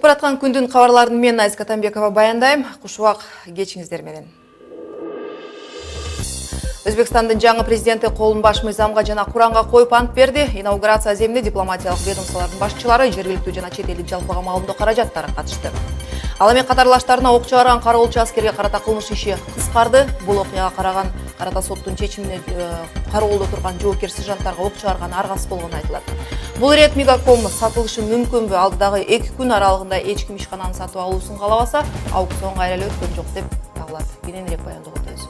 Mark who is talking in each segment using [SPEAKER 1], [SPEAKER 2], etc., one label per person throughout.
[SPEAKER 1] Өтүп бараткан күндүн кабарларын мен Айзка Тамбекова баяндайм. Кушубак кечиңиздер менен. Өзбекстандын жаңы президенти колун баш мыйзамга жана Куранга коюп ант берди. Инаугурация земде дипломатиялык ведомстволордун башчылары, жергиликтүү жана чет элдик жалпыга маалымдоо каражаттары катышты. Ал эми катарлаштарына ок чыгарган кароолчу аскерге карата кылмыш иши кыскарды. Бул окуяга карата соттун чечимине кароолдо турган жоокер сержанттарга ок чыгарган аргасыз болгону айтылат. Бул ирет Мегаком сатылышы мүмкүнбү? Алдыдагы 2 күн аралыгында эч ким ишкананы сатып алуусун каалабаса, аукционга эле өткөн жок деп тагылат. Кененирээк баяндоо өтөбүз.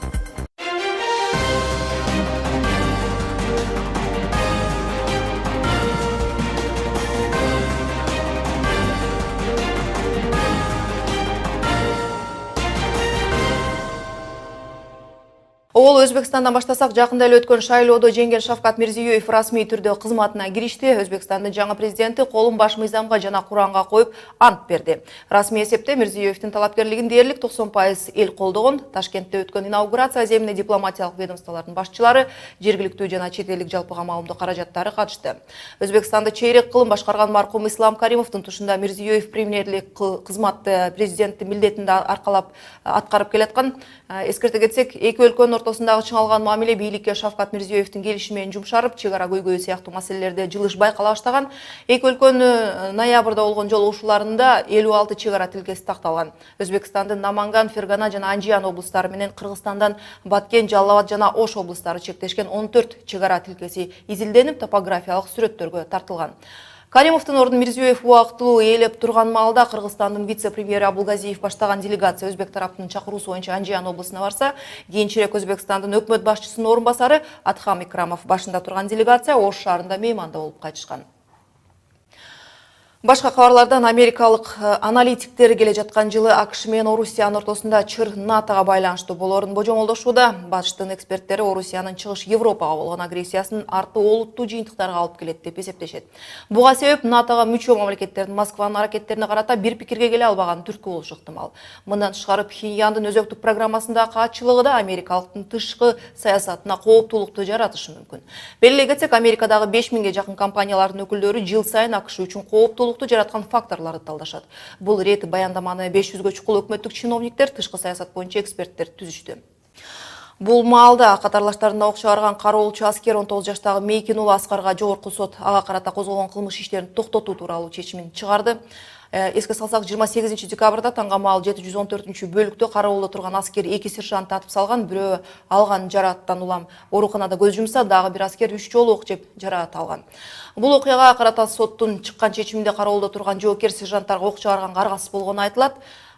[SPEAKER 1] Ол Өзбекстандан баштасак, жакында эле өткөн шайлоодо жеңген Шавкат Мирзиёев расмий түрдө кызматына киришти. Өзбекстандын жаңы президенти колун баш мыйзамга жана Куранга коюп ант берди. Расмий эсепте Мирзиёевдин талапкерлигин дээрлик 90% эл колдогон. Ташкентте өткөн инаугурация земине дипломатиялык ведомстволордун башчылары, жергиликтүү жана чет элдик жалпыга маалымдоо каражаттары катышты. Өзбекстанды чейрек кылым башкарган маркум Ислам Каримовдун тушунда Мирзиёев премьерлик кызматты президенттин милдетинде аркалап аткарып келаткан. Эскерте кетсек, эки өлкөнүн ортосундагы чыңалган мамиле бийликке Шавкат Мирзиёевдин келишими менен жумшарып, чек ара көйгөйү сыяктуу маселелерде жылыш байкала баштаган. Эки өлкөнүн ноябрда болгон жолугушууларында 56 чек ара тилкеси такталган. Өзбекстандын Наманган, Фергана жана Анжиян облустары менен Кыргызстандан Баткен, Жалал Абад жана Ош облустары чектешкен 14 чек ара тилкеси изилденип, топографиялык сүрөттөргө тартылган. Каримовдун ордун Мирзиёев убактылуу ээлеп турган маалда Кыргызстандын вице-премьери Абулгазиев баштаган делегация өзбек тараптын чакыруусу боюнча Анжиян облусуна барса, кийинчерээк Өзбекстандын өкмөт башчысынын орун басары Атхам Икрамов башында турган делегация Ош шаарында мейманда болуп кайтышкан. Башка кабарлардан америкалык аналитиктер келе жаткан жылы АКШ менен Орусиянын ортосунда чыр НАТОга байланыштуу болоорун божомолдошууда. Батыштын эксперттери Орусиянын чыгыш Европага болгон агрессиясын арты олуттуу жыйынтыктарга алып келет деп эсептешет. Буга себеп НАТОга мүчө мамлекеттердин Москванын аракеттерине карата бир пикирге келе албаган түрткү болушу ыктымал. Мындан тышкары Пхеньяндын өзөктүк программасындагы каатчылыгы да америкалыктын тышкы саясатына кооптуулукту жаратышы мүмкүн. Белгилей кетсек, Америкадагы 5000ге жакын компаниялардын өкүлдөрү жыл сайын АКШ үчүн кооптуулук жараткан факторларды талдашат. Бул рет баяндаманы 500гө чукул өкмөттүк чиновниктер, тышкы саясат боюнча эксперттер түзүштү. Бул маалда катарлаштарына ок чыгарган кароолчу аскер 19 жаштагы Мейкин уулу Аскарга жогорку сот ага карата козголгон кылмыш иштерин токтотуу тууралуу чечимин чыгарды. Эске салсак, 28 декабрда таңга маал 714-бөлүктө кароолдо турган аскер 2 сержантты атып салган. Бирөө алган жарааттан улам ооруканада көз жумса, дагы бир аскер 3 жолу ок жеп жараат алган. Бул окуяга карата соттун чыккан чечиминде кароолдо турган жоокер сержанттарга ок чыгарганга аргасыз болгону айтылат.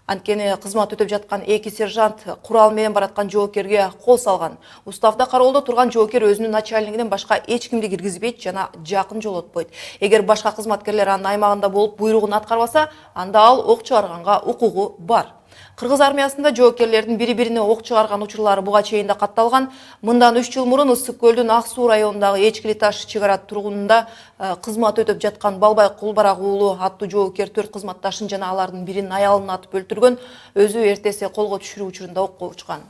[SPEAKER 1] Анткени кызмат өтөп жаткан 2 сержант курал менен бараткан жоокерге кол салган. Уставда кароолдо турган жоокер өзүнүн начальнигинен башка эч кимди киргизбейт жана жакын жолотпойт. Эгер башка кызматкерлер анын аймагында болуп буйругун аткарбаса, анда ал ок чыгарганга укугу бар. Кыргыз армиясында жоокерлердин бири-бирине ок чыгарган учурлары буга чейин да катталган. Мындан 3 жыл мурун Ысык көлдүн Ак суу районундагы Эчкили таш чек ара тургунунда кызмат өтөп жаткан Балбай Кулбарак уулу аттуу жоокер 4 кызматташын жана алардын биринин аялын атып өлтүргөн, өзү эртеси колго түшүрүү учурунда окко учкан.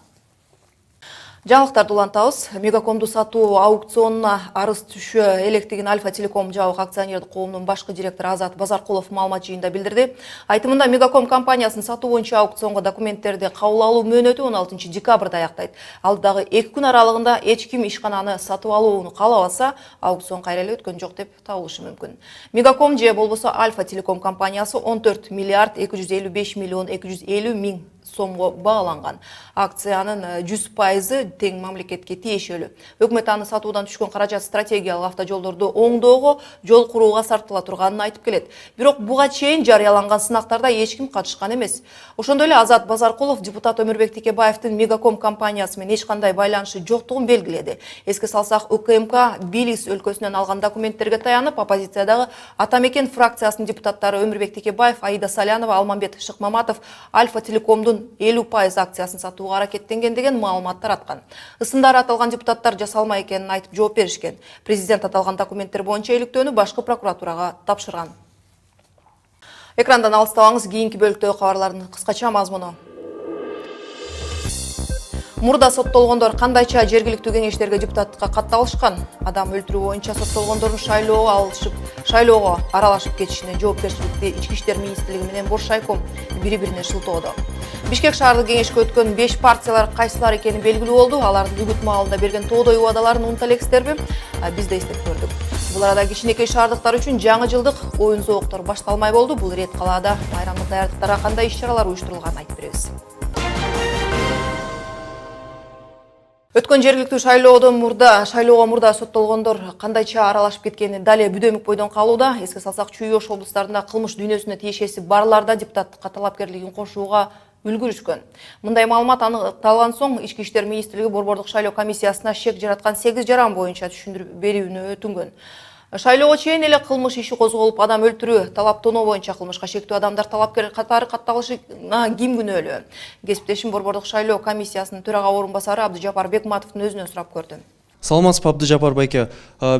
[SPEAKER 1] Жаңылыктарды улантабыз. Мегакомду сатуу аукционуна арыз түшө электигин Альфа Телеком жабык акционердик коомунун башкы директору Азат Базаркулов маалымат жыйында билдирди. Айтымында Мегаком компаниясынын сатуу боюнча аукционго документтерди кабыл алуу мөөнөтү 16 декабрда аяктайт. Алдагы 2 күн аралыгында эч ким ишкананы сатып алууну каалабаса, аукцион кайра эле өткөн жок деп табылышы мүмкүн. Мегаком же болбосо Альфа Телеком компаниясы 14 миллиард 255 миллион 250 миң сомго бааланган. Акциянын 100% тең мамлекетке тиешелүү. Өкмөт аны сатуудан түшкөн каражат стратегиялык автожолдорду оңдоого, жол курууга сарптыла турганын айтып келет. Бирок буга чейин жарыяланган сынактарда эч ким катышкан эмес. Ошондой эле Азат Базаркулов депутат Өмүрбек Текебаевдин Мегаком компаниясы менен эч кандай байланышы жоктугун белгиледи. Эске салсак, УКМК Билис өлкөсүнөн алган документтерге таянып, оппозициядагы Ата Мекен фракциясынын депутаттары Өмүрбек Текебаев, Аида Салянова, Алмамбет Шыкмаматов Альфа Телекомдун 50% акциясын сатууга аракеттенген деген маалымат тараткан. Ысындары аталган депутаттар жасалма экенин айтып жооп беришкен. Президент аталган документтер боюнча иликтөөнү башкы прокуратурага тапшырган. Экрандан алыстабаңыз, кийинки бөлүктөгү кабарлардын кыскача мазмуну. Мурда соттолгондор кандайча жергиликтүү кеңештерге депутаттыкка катталышкан? Адам өлтүрүү боюнча соттолгондордун шайлоого аралашып кетишине жоопкерчиликти Ички иштер министрлиги менен Бош шайком бири-бирине шылтоодо. Бишкек шаардык кеңешке өткөн 5 партиялар кайсылар экени белгилүү болду. Алардын үгүт маалында берген тоодой убадаларын унута элексиздерби? Биз да эстеп көрдүк. Бул арада кичинекей шаардыктар үчүн жаңы жылдык оюн зооктор башталмай болду. Бул ирет калаада майрамдык даярдыктарга кандай иш-чаралар уюштурулганын айтып беребиз. Өткөн жергиликтүү шайлоого мурда соттолгондор кандайча аралашып кеткени дале бүдөмүк бойдон калууда. Эске салсак, Чүй Ош облустарында кылмыш дүйнөсүнө тиешеси барларда депутаттыкка талапкерлигин кошууга үлгүрүшкөн. Мындай маалымат аныкталган соң Ички иштер министрлиги борбордук шайлоо комиссиясына шек жараткан 8 жаран боюнча түшүндүрүп берүүнү өтүнгөн. Шайлоого чейин эле кылмыш иши козголуп, адам өлтүрүү талаптонуу боюнча кылмышка шектүү адамдар талапкер катары катталышына ким күнөөлүү? Кесиптешим борбордук шайлоо комиссиясынын төрага орун басары Абдыжапар Бекматовдун өзүнөн сурап көрдүм.
[SPEAKER 2] Саламатсызбы, Абдыжапар байке.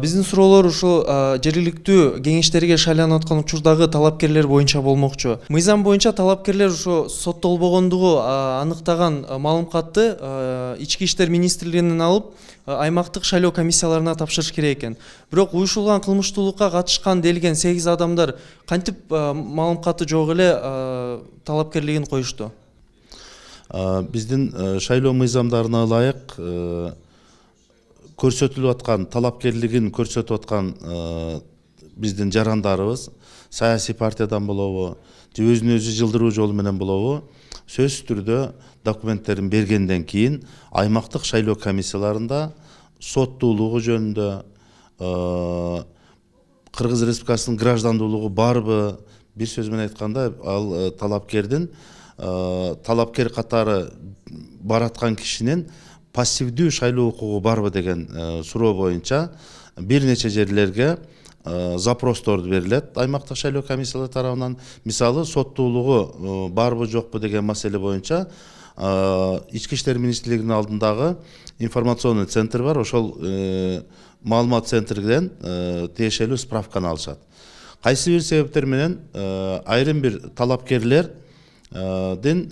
[SPEAKER 2] Биздин суроолор ушул жергиликтүү кеңештерге шайланып аткан учурдагы талапкерлер боюнча болмокчу. Мыйзам боюнча талапкерлер ушу соттолбогондугу аныктаган маалымкатты Ички иштер министрлигинен алып аймактык шайлоо комиссияларына тапшырыш керек экен. Бирок уюшулган кылмыштуулукка катышкан делген 8 адамдар кантип маалымкаты жок эле талапкерлигин коюшту?
[SPEAKER 3] Биздин шайлоо мыйзамдарына ылайык көрсөтүлүп аткан талапкерлигин көрсөтүп аткан биздин жарандарыбыз саясий партиядан болобу, же өзүн өзү жылдыруу жолу менен болобу, сөзсүз түрдө документтерин бергенден кийин аймактык шайлоо комиссияларында соттуулугу жөнүндө, Кыргыз Республикасынын граждандуулугу барбы, бир сөз менен айтканда, ал талапкер катары бараткан кишинин пассивдүү шайлоо укугу барбы деген суроо боюнча бир нече жерлерге запросторду берилет аймактык шайлоо комиссиялары тарабынан. Мисалы, соттуулугу барбы жокпу деген маселе боюнча Ички иштер министрлигинин алдындагы информационный центр бар. Ошол маалымат центринен тиешелүү справканы алышат. Кайсы бир себептер менен айрым бир талапкерлердин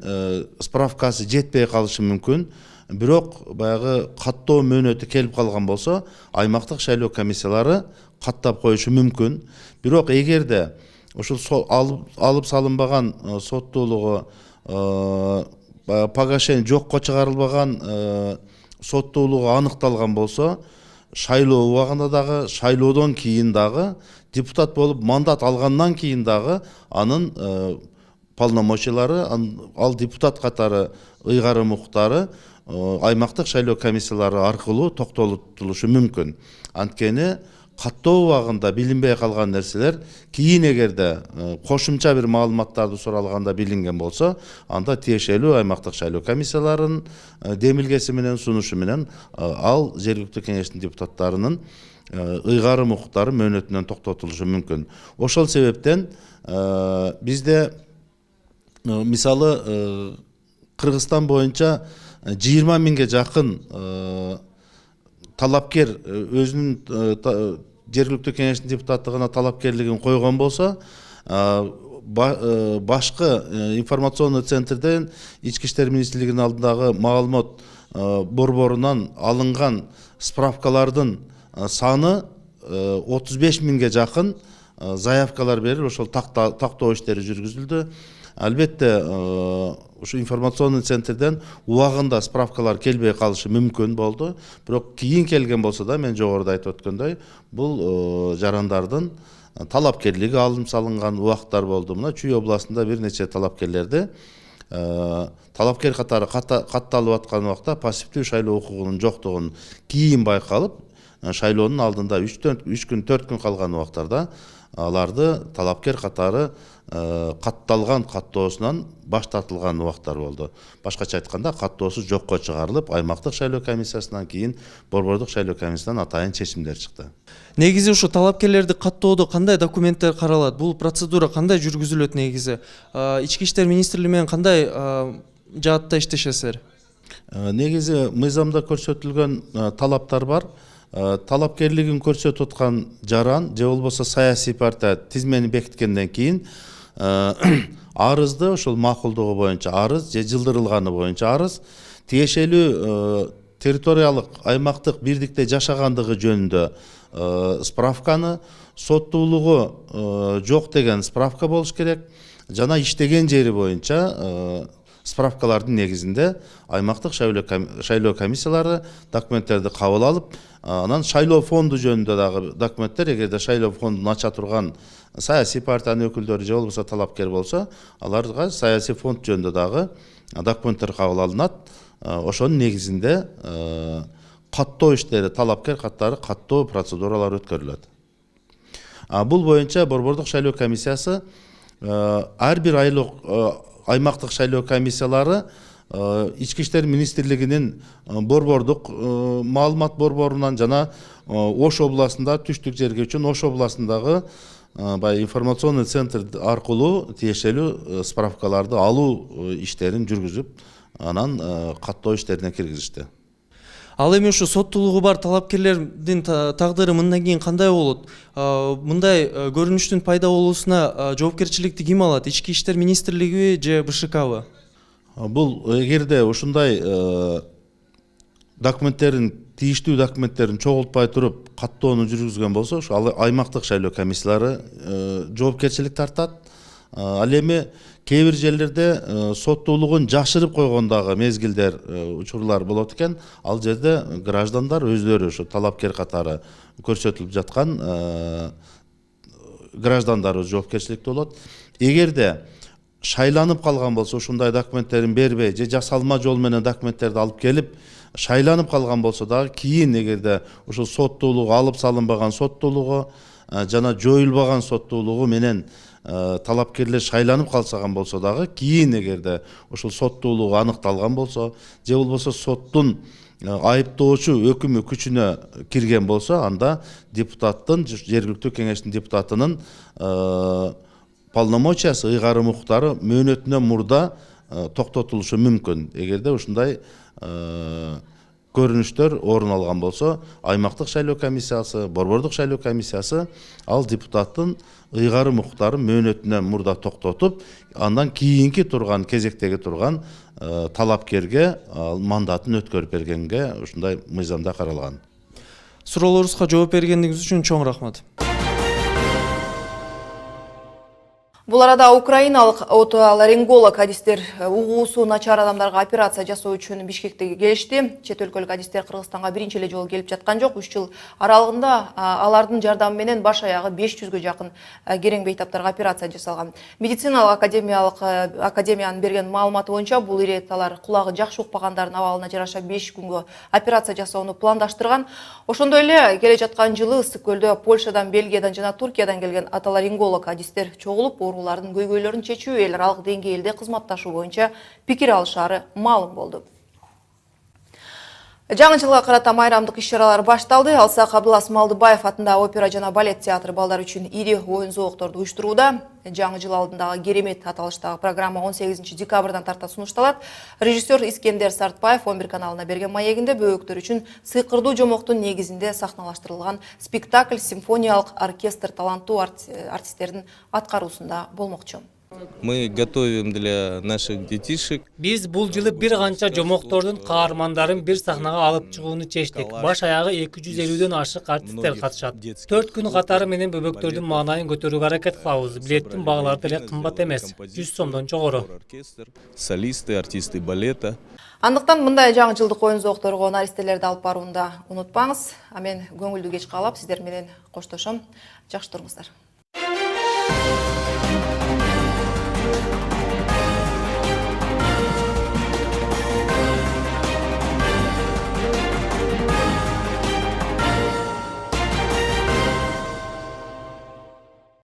[SPEAKER 3] справкасы жетпей калышы мүмкүн. Бирок баягы каттоо мөөнөтү келип калган болсо, аймактык шайлоо комиссиялары каттап коюшу мүмкүн. Бирок эгерде ушул алып салынбаган соттуулугу, погашение жокко чыгарылбаган соттуулугу аныкталган болсо, шайлоо убагында дагы, шайлоодон кийин дагы, депутат болуп мандат алгандан кийин дагы анын полномочиялары, ал депутат катары ыйгарым укуктары аймактык шайлоо комиссиялары аркылуу токтотулушу мүмкүн. Анткени каттоо убагында билинбей калган нерселер кийин эгерде кошумча бир маалыматтарды суралганда билинген болсо, анда тиешелүү аймактык шайлоо комиссияларынын демилгеси менен, сунушу менен ал жергиликтүү кеңештин депутаттарынын ыйгарым укуктары мөөнөтүнөн токтотулушу мүмкүн. Ошол себептен бизде мисалы Кыргызстан боюнча 20 миңге жакын талапкер өзүнүн жергиликтүү кеңештин депутаттыгына талапкерлигин койгон болсо, башкы информационный центрден Ички иштер министрлигинин алдындагы маалымат борборунан алынган справкалардын саны 35 миңге жакын заявкалар берилип, ошол тактоо иштери жүргүзүлдү. Албетте, ушу информационный центрден убагында справкалар келбей калышы мүмкүн болду. Бирок кийин келген болсо да, мен жогоруда айтып өткөндөй, бул жарандардын талапкерлиги алым салынган убактар болду. Мына Чүй областында бир нече талапкерлерди талапкер катары катталып аткан убакта пассивдүү шайлоо укугунун жоктугун кийин байкалып, шайлоонун алдында 3 күн 4 күн калган убактарда аларды талапкер катары катталган каттоосунан баш тартылган убактар болду. Башкача айтканда, каттоосу жокко чыгарылып, аймактык шайлоо комиссиясынан кийин борбордук шайлоо комиссиясынан атайын чечимдер чыкты.
[SPEAKER 2] Негизи ушу талапкерлерди каттоодо кандай документтер каралат? Бул процедура кандай жүргүзүлөт негизи? Ички иштер министрлиги менен кандай жаатта иштешесиздер?
[SPEAKER 3] Негизи мыйзамда көрсөтүлгөн талаптар бар. Талапкерлигин көрсөтүп аткан жаран же болбосо саясий партия тизмени бекиткенден кийин арызды ошол макулдугу боюнча арыз же жылдырылганы боюнча арыз тиешелүү территориялык аймактык бирдикте жашагандыгы жөнүндө справканы, соттуулугу жок деген справка болуш керек. Жана иштеген жери боюнча справкалардын негизинде аймактык шайлоо комиссиялары документтерди кабыл алып, анан шайлоо фонду жөнүндө дагы документтер, эгерде шайлоо фондун ача турган саясий партиянын өкүлдөрү же болбосо талапкер болсо, аларга саясий фонд жөнүндө дагы документтер кабыл алынат. Ошонун негизинде каттоо иштери, талапкер каттары каттоо процедуралары өткөрүлөт. Бул боюнча Борбордук шайлоо комиссиясы ар бир аймактык шайлоо комиссиялары Ички иштер министрлигинин борбордук маалымат борборунан жана Ош областында түштүк жерге үчүн Ош областындагы информационный центр аркылуу тиешелүү справкаларды алуу иштерин жүргүзүп, анан каттоо иштерине киргизишти.
[SPEAKER 2] Ал эми ушу соттуулугу бар талапкерлердин тагдыры мындан кийин кандай болот? Мындай көрүнүштүн пайда болуусуна жоопкерчиликти ким алат? Ички иштер министрлиги же БШКбы?
[SPEAKER 3] Бул эгерде ушундай тииштүү документтерин чогултпай туруп каттоону жүргүзгөн болсо, ушу аймактык шайлоо комиссиялары жоопкерчилик тартат. Ал эми кээ бир жерлерде соттуулугун жашырып койгондагы мезгилдер, учурлар болот экен. Ал жерде граждандар өздөрү ушу талапкер катары көрсөтүлүп жаткан граждандар жоопкерчиликте болот. Эгерде шайланып калган болсо, ушундай документтерин бербей же жасалма жол менен документтерди алып келип шайланып калган болсо дагы кийин эгерде ушул соттуулугу алып салынбаган соттуулугу жана жоюлбаган соттуулугу менен талапкерлер шайланып калсаган болсо дагы кийин эгерде ушул соттуулугу аныкталган болсо же болбосо соттун айыптоочу өкүмү күчүнө кирген болсо, анда депутаттын, жергиликтүү кеңештин депутатынын полномочиясы, ыйгарым укуктары мөөнөтүнөн мурда токтотулушу мүмкүн. Эгерде ушундай көрүнүштөр орун алган болсо, аймактык шайлоо комиссиясы, борбордук шайлоо комиссиясы ал депутаттын ыйгарым укуктарын мөөнөтүнөн мурда токтотуп, андан кийинки турган кезектеги турган талапкерге мандатын өткөрүп бергенге ушундай мыйзамда каралган.
[SPEAKER 2] Суроолорубузга жооп бергениңиз үчүн чоң рахмат.
[SPEAKER 1] Бул арада украиналык отоларинголог адистер угуусу начар адамдарга операция жасоо үчүн Бишкекке келишти. Чет өлкөлүк адистер Кыргызстанга биринчи эле жолу келип жаткан жок. 3 жыл аралыгында алардын жардамы менен баш аягы 500гө жакын керең бейтаптарга операция жасалган. Медициналык академиянын берген маалыматы боюнча бул иретталар кулагы жакшы укпагандардын абалына жараша 5 күнгө операция жасоону пландаштырган. Ошондой эле келе жаткан жылы Ысык көлдө Польшадан, Бельгиядан жана Туркиядан келген отоларинголог адистер чогулуп, оорулардын көйгөйлөрүн чечүү, эл аралык деңгээлде кызматташуу боюнча пикир алышары маалым болду. Жаңы жылга карата майрамдык иш-чаралар башталды. Алсак Абдылас Малдыбаев атындагы опера жана балет театры балдар үчүн ири оюн-зоокторду уюштурууда. Жаңы жыл алдындагы керемет аталыштагы программа 18 декабрдан тарта сунушталат. Режиссер Искендер Сартбаев 11 каналына берген маегинде бөбөктөр үчүн сыйкырдуу жомоктун негизинде сахналаштырылган спектакль симфониялык оркестр таланттуу артисттердин аткаруусунда болмокчу.
[SPEAKER 4] Мы готовим для наших детишек.
[SPEAKER 5] Биз бул жылы бир канча жомоктордун каармандарын бир сахнага алып чыгууну чечтик. Баш аягы 250дөн ашык артисттер катышат. 4 күн катары менен бөбөктөрдүн маанайын көтөрүүгө аракет кылабыз. Билеттин багалары деле кымбат эмес, 100 сомдон жогору.
[SPEAKER 4] Солисты, артисты балета.
[SPEAKER 1] Андыктан мындай жаңы жылдык оюн-зоокторго наристелерди алып барууну да унутпаңыз. А мен көңүлдүү кеч каалап сиздер менен коштошом. Жакшы туруңуздар.